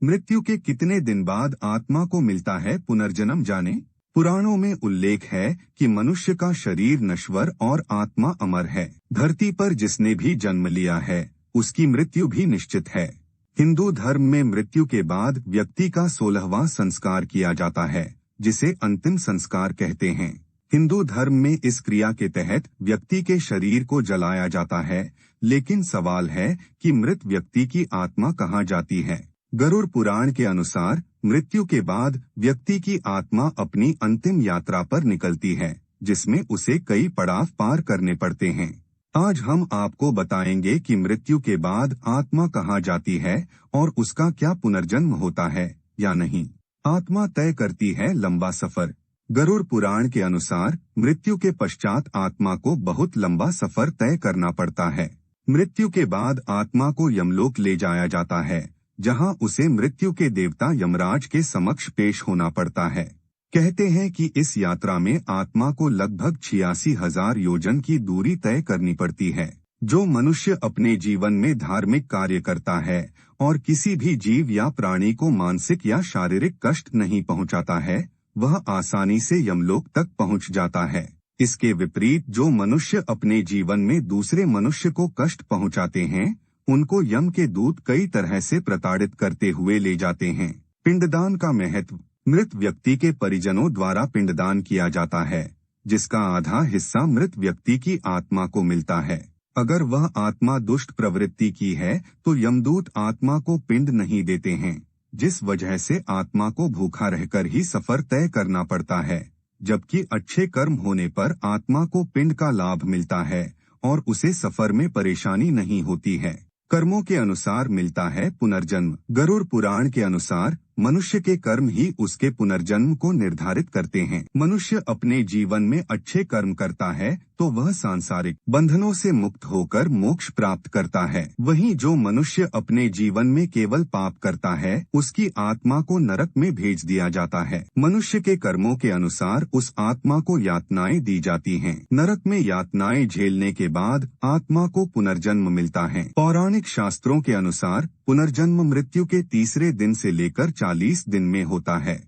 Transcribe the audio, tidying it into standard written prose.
मृत्यु के कितने दिन बाद आत्मा को मिलता है पुनर्जन्म जाने? पुराणों में उल्लेख है कि मनुष्य का शरीर नश्वर और आत्मा अमर है। धरती पर जिसने भी जन्म लिया है उसकी मृत्यु भी निश्चित है। हिंदू धर्म में मृत्यु के बाद व्यक्ति का 16वां संस्कार किया जाता है, जिसे अंतिम संस्कार कहते हैं। हिंदू धर्म में इस क्रिया के तहत व्यक्ति के शरीर को जलाया जाता है, लेकिन सवाल है कि मृत व्यक्ति की आत्मा कहाँ जाती है? गरुड़ पुराण के अनुसार मृत्यु के बाद व्यक्ति की आत्मा अपनी अंतिम यात्रा पर निकलती है, जिसमें उसे कई पड़ाव पार करने पड़ते हैं। आज हम आपको बताएंगे कि मृत्यु के बाद आत्मा कहाँ जाती है और उसका क्या पुनर्जन्म होता है या नहीं। आत्मा तय करती है लंबा सफर। गरुड़ पुराण के अनुसार मृत्यु के पश्चात आत्मा को बहुत लंबा सफर तय करना पड़ता है। मृत्यु के बाद आत्मा को यमलोक ले जाया जाता है, जहां उसे मृत्यु के देवता यमराज के समक्ष पेश होना पड़ता है। कहते हैं कि इस यात्रा में आत्मा को लगभग 86,000 योजन की दूरी तय करनी पड़ती है। जो मनुष्य अपने जीवन में धार्मिक कार्य करता है और किसी भी जीव या प्राणी को मानसिक या शारीरिक कष्ट नहीं पहुंचाता है, वह आसानी से यमलोक तक पहुंच जाता है। इसके विपरीत जो मनुष्य अपने जीवन में दूसरे मनुष्य को कष्ट पहुंचाते हैं, उनको यम के दूत कई तरह से प्रताड़ित करते हुए ले जाते हैं। पिंडदान का महत्व। मृत व्यक्ति के परिजनों द्वारा पिंडदान किया जाता है, जिसका आधा हिस्सा मृत व्यक्ति की आत्मा को मिलता है। अगर वह आत्मा दुष्ट प्रवृत्ति की है तो यमदूत आत्मा को पिंड नहीं देते हैं, जिस वजह से आत्मा को भूखा रहकर ही सफर तय करना पड़ता है। जबकि अच्छे कर्म होने पर आत्मा को पिंड का लाभ मिलता है और उसे सफर में परेशानी नहीं होती है। कर्मों के अनुसार मिलता है पुनर्जन्म। गरुड़ पुराण के अनुसार मनुष्य के कर्म ही उसके पुनर्जन्म को निर्धारित करते हैं। मनुष्य अपने जीवन में अच्छे कर्म करता है तो वह सांसारिक बंधनों से मुक्त होकर मोक्ष प्राप्त करता है। वहीं जो मनुष्य अपने जीवन में केवल पाप करता है, उसकी आत्मा को नरक में भेज दिया जाता है। मनुष्य के कर्मों के अनुसार उस आत्मा को यातनाएं दी जाती हैं। नरक में यातनाएं झेलने के बाद आत्मा को पुनर्जन्म मिलता है। पौराणिक शास्त्रों के अनुसार पुनर्जन्म मृत्यु के तीसरे दिन से लेकर 40 दिन में होता है।